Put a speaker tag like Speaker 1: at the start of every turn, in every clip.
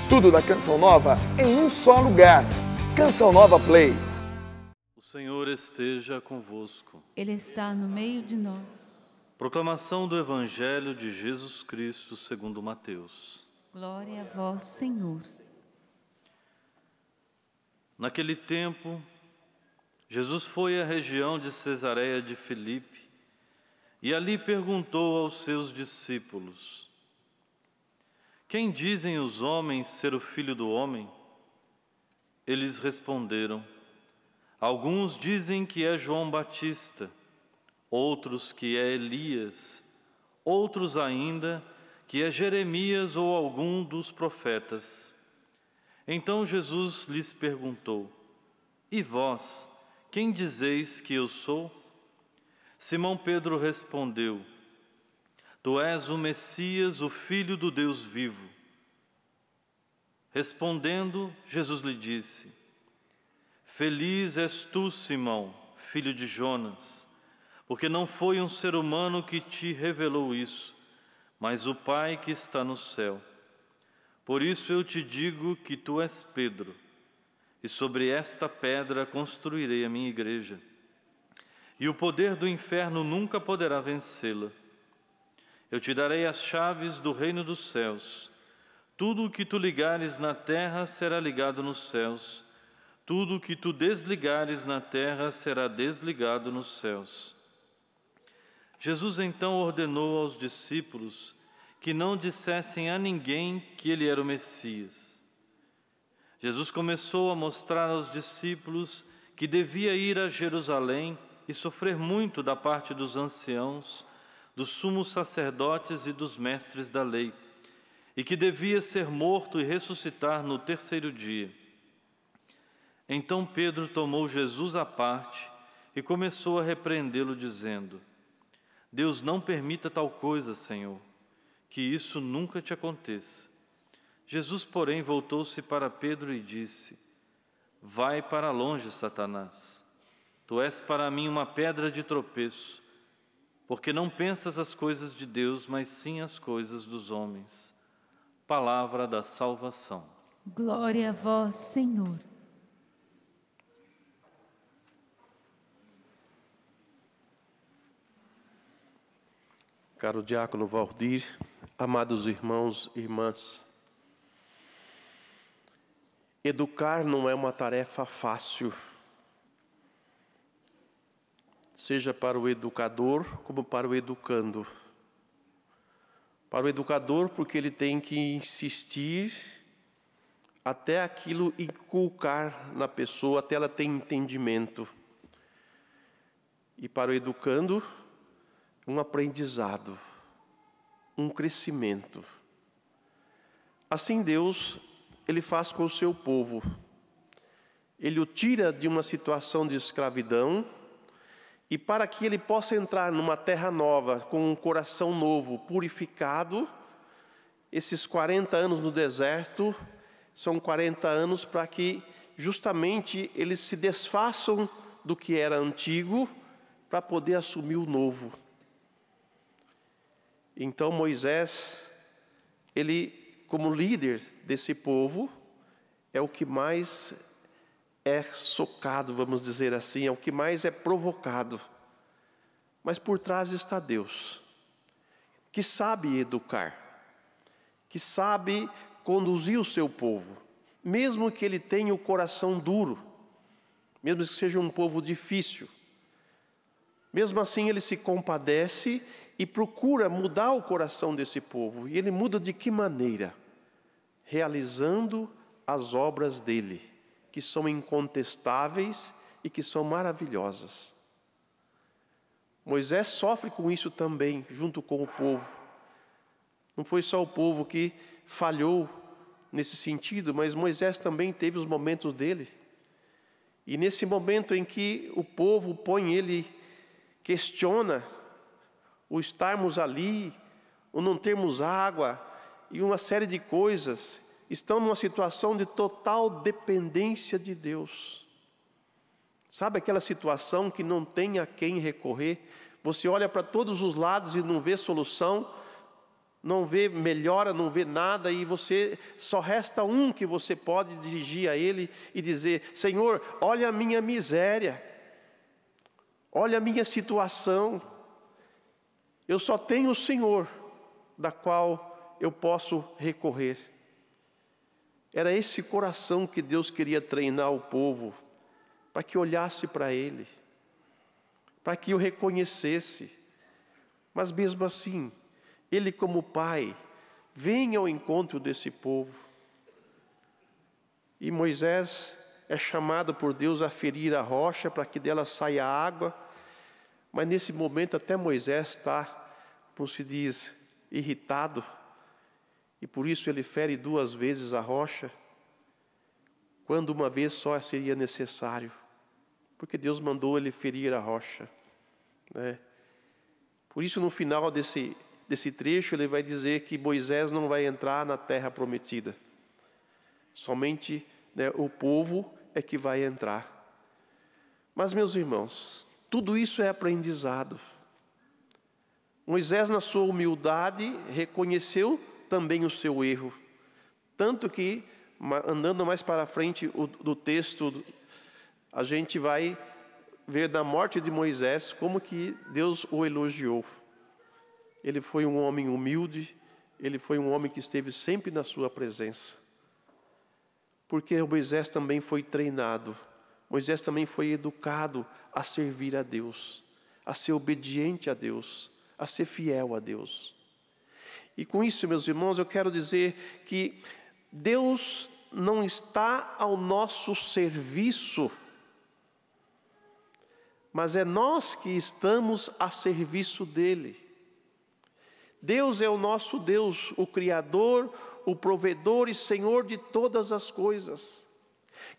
Speaker 1: Tudo da Canção Nova em um só lugar. Canção Nova Play.
Speaker 2: O Senhor esteja convosco.
Speaker 3: Ele está no meio de nós.
Speaker 2: Proclamação do Evangelho de Jesus Cristo segundo Mateus.
Speaker 3: Glória a vós, Senhor.
Speaker 2: Naquele tempo, Jesus foi à região de Cesareia de Filipe e ali perguntou aos seus discípulos: Quem dizem os homens ser o Filho do Homem? Eles responderam: Alguns dizem que é João Batista, outros que é Elias, outros ainda que é Jeremias ou algum dos profetas. Então Jesus lhes perguntou: E vós, quem dizeis que eu sou? Simão Pedro respondeu: Tu és o Messias, o Filho do Deus vivo. Respondendo, Jesus lhe disse: Feliz és tu, Simão, filho de Jonas, porque não foi um ser humano que te revelou isso, mas o Pai que está no céu. Por isso eu te digo que tu és Pedro, e sobre esta pedra construirei a minha igreja, e o poder do inferno nunca poderá vencê-la. Eu te darei as chaves do reino dos céus. Tudo o que tu ligares na terra será ligado nos céus. Tudo o que tu desligares na terra será desligado nos céus. Jesus então ordenou aos discípulos que não dissessem a ninguém que ele era o Messias. Jesus começou a mostrar aos discípulos que devia ir a Jerusalém e sofrer muito da parte dos anciãos, dos sumos sacerdotes e dos mestres da lei, e que devia ser morto e ressuscitar no terceiro dia. Então Pedro tomou Jesus à parte e começou a repreendê-lo, dizendo: Deus não permita tal coisa, Senhor, que isso nunca te aconteça. Jesus, porém, voltou-se para Pedro e disse: Vai para longe, Satanás. Tu és para mim uma pedra de tropeço, porque não pensas as coisas de Deus, mas sim as coisas dos homens. Palavra da salvação.
Speaker 3: Glória a vós, Senhor.
Speaker 4: Caro diácono Valdir, amados irmãos e irmãs, educar não é uma tarefa fácil, seja para o educador como para o educando. Para o educador, porque ele tem que insistir até aquilo inculcar na pessoa, até ela ter entendimento. E para o educando, um aprendizado, um crescimento. Assim Deus, Ele faz com o seu povo. Ele o tira de uma situação de escravidão, e para que ele possa entrar numa terra nova, com um coração novo, purificado, esses 40 anos no deserto, são 40 anos para que justamente eles se desfaçam do que era antigo, para poder assumir o novo. Então Moisés, ele como líder desse povo, é o que mais é socado, vamos dizer assim, é o que mais é provocado. Mas por trás está Deus, que sabe educar, que sabe conduzir o seu povo, mesmo que ele tenha o coração duro, mesmo que seja um povo difícil. Mesmo assim ele se compadece e procura mudar o coração desse povo. E ele muda de que maneira? Realizando as obras dele, que são incontestáveis e que são maravilhosas. Moisés sofre com isso também, junto com o povo. Não foi só o povo que falhou nesse sentido, mas Moisés também teve os momentos dele. E nesse momento em que o povo põe ele, questiona o estarmos ali, o não termos água e uma série de coisas, estão numa situação de total dependência de Deus. Sabe aquela situação que não tem a quem recorrer? Você olha para todos os lados e não vê solução, não vê melhora, não vê nada, e você só resta um que você pode dirigir a Ele e dizer: Senhor, olha a minha miséria, olha a minha situação, eu só tenho o Senhor, da qual eu posso recorrer. Era esse coração que Deus queria treinar o povo, para que olhasse para Ele, para que o reconhecesse. Mas mesmo assim, Ele como Pai, vem ao encontro desse povo. E Moisés é chamado por Deus a ferir a rocha para que dela saia água. Mas nesse momento até Moisés está, como se diz, irritado. E por isso ele fere 2 vezes a rocha, quando uma vez só seria necessário. Porque Deus mandou ele ferir a rocha, né? Por isso no final desse trecho ele vai dizer que Moisés não vai entrar na terra prometida. Somente, né, o povo é que vai entrar. Mas meus irmãos, tudo isso é aprendizado. Moisés, na sua humildade, reconheceu também o seu erro. Tanto que, andando mais para frente do texto, a gente vai ver na morte de Moisés como que Deus o elogiou. Ele foi um homem humilde, ele foi um homem que esteve sempre na sua presença. Porque Moisés também foi treinado, Moisés também foi educado a servir a Deus, a ser obediente a Deus, a ser fiel a Deus. E com isso, meus irmãos, eu quero dizer que Deus não está ao nosso serviço, mas é nós que estamos a serviço dEle. Deus é o nosso Deus, o Criador, o provedor e Senhor de todas as coisas,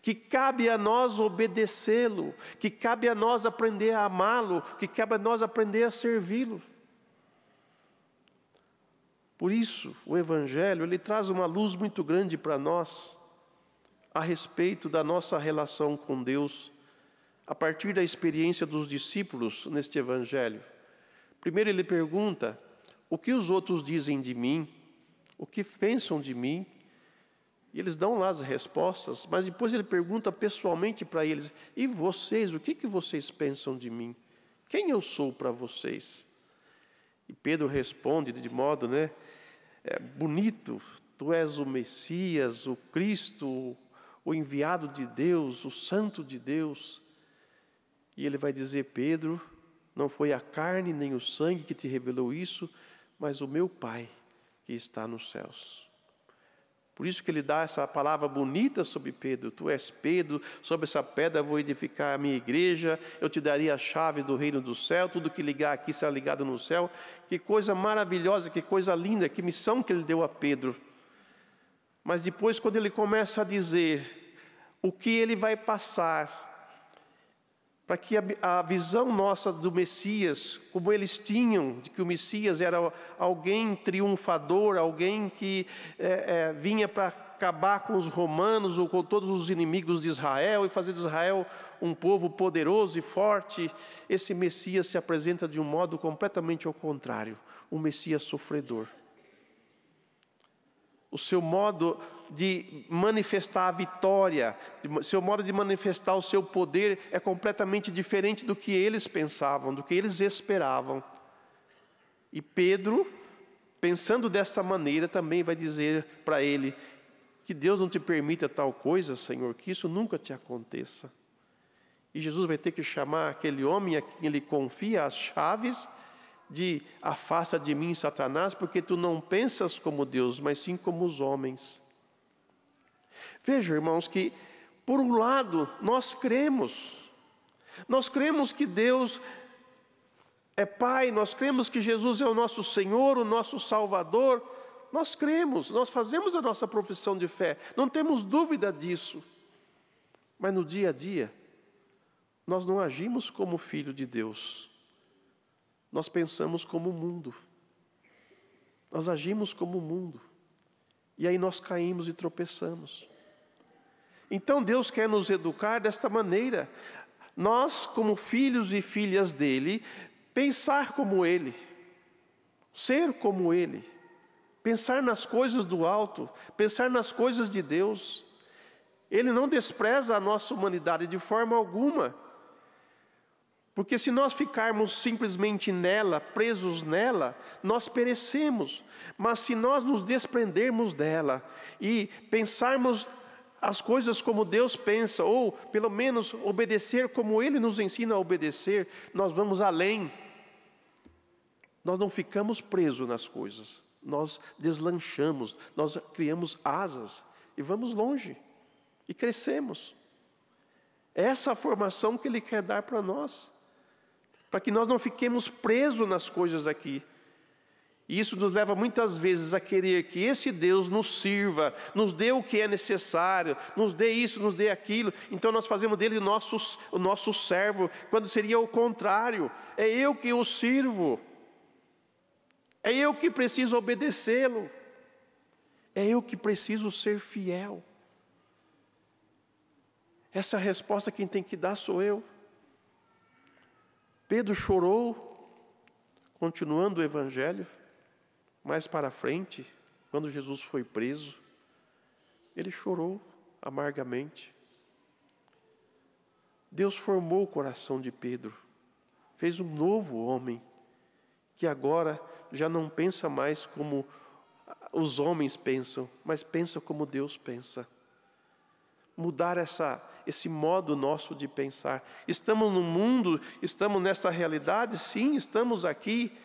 Speaker 4: que cabe a nós obedecê-lo, que cabe a nós aprender a amá-lo, que cabe a nós aprender a servi-lo. Por isso, o Evangelho, ele traz uma luz muito grande para nós, a respeito da nossa relação com Deus, a partir da experiência dos discípulos neste Evangelho. Primeiro ele pergunta: o que os outros dizem de mim? O que pensam de mim? E eles dão lá as respostas, mas depois ele pergunta pessoalmente para eles: e vocês, o que vocês pensam de mim? Quem eu sou para vocês? E Pedro responde de modo, bonito: tu és o Messias, o Cristo, o enviado de Deus, o Santo de Deus. E ele vai dizer: Pedro, não foi a carne nem o sangue que te revelou isso, mas o meu Pai que está nos céus. Por isso que ele dá essa palavra bonita sobre Pedro: tu és Pedro, sobre essa pedra vou edificar a minha igreja, eu te daria as chaves do reino do céu, tudo que ligar aqui será ligado no céu. Que coisa maravilhosa, que coisa linda, que missão que ele deu a Pedro. Mas depois, quando ele começa a dizer o que ele vai passar, para que a visão nossa do Messias, como eles tinham, de que o Messias era alguém triunfador, alguém que vinha para acabar com os romanos ou com todos os inimigos de Israel e fazer de Israel um povo poderoso e forte, esse Messias se apresenta de um modo completamente ao contrário, um Messias sofredor. O seu modo de manifestar a vitória, o seu modo de manifestar o seu poder é completamente diferente do que eles pensavam, do que eles esperavam. E Pedro, pensando desta maneira, também vai dizer para ele: que Deus não te permita tal coisa, Senhor, que isso nunca te aconteça. E Jesus vai ter que chamar aquele homem a quem ele confia as chaves de: afasta de mim, Satanás, porque tu não pensas como Deus, mas sim como os homens. Veja, irmãos, que por um lado nós cremos que Deus é Pai, nós cremos que Jesus é o nosso Senhor, o nosso Salvador, nós cremos, nós fazemos a nossa profissão de fé, não temos dúvida disso. Mas no dia a dia, nós não agimos como filho de Deus. Nós pensamos como o mundo. Nós agimos como o mundo. E aí nós caímos e tropeçamos. Então Deus quer nos educar desta maneira. Nós, como filhos e filhas dele, pensar como ele. Ser como ele. Pensar nas coisas do alto, pensar nas coisas de Deus. Ele não despreza a nossa humanidade de forma alguma. Porque se nós ficarmos simplesmente nela, presos nela, nós perecemos. Mas se nós nos desprendermos dela e pensarmos as coisas como Deus pensa, ou pelo menos obedecer como Ele nos ensina a obedecer, nós vamos além. Nós não ficamos presos nas coisas, nós deslanchamos, nós criamos asas e vamos longe e crescemos. Essa é a formação que Ele quer dar para nós, para que nós não fiquemos presos nas coisas aqui. E isso nos leva muitas vezes a querer que esse Deus nos sirva, nos dê o que é necessário, nos dê isso, nos dê aquilo. Então nós fazemos dele o nosso servo, quando seria o contrário. É eu que o sirvo. É eu que preciso obedecê-lo. É eu que preciso ser fiel. Essa resposta quem tem que dar sou eu. Pedro chorou, continuando o evangelho. Mais para frente, quando Jesus foi preso, ele chorou amargamente. Deus formou o coração de Pedro, fez um novo homem, que agora já não pensa mais como os homens pensam, mas pensa como Deus pensa. Mudar esse modo nosso de pensar. Estamos no mundo, estamos nessa realidade, sim, estamos aqui,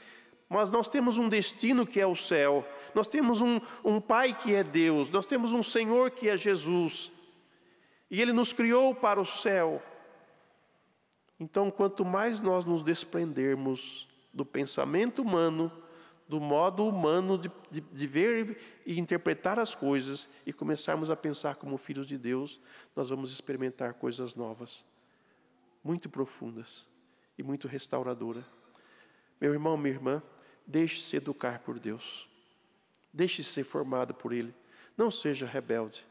Speaker 4: mas nós temos um destino que é o céu. Nós temos um Pai que é Deus. Nós temos um Senhor que é Jesus. E Ele nos criou para o céu. Então, quanto mais nós nos desprendermos do pensamento humano, do modo humano de ver e interpretar as coisas, e começarmos a pensar como filhos de Deus, nós vamos experimentar coisas novas, muito profundas e muito restauradoras. Meu irmão, minha irmã, deixe-se educar por Deus. Deixe-se ser formado por Ele. Não seja rebelde,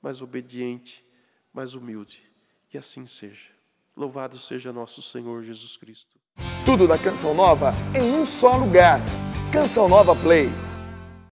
Speaker 4: mas obediente, mas humilde. Que assim seja. Louvado seja nosso Senhor Jesus Cristo.
Speaker 1: Tudo da Canção Nova em um só lugar. Canção Nova Play.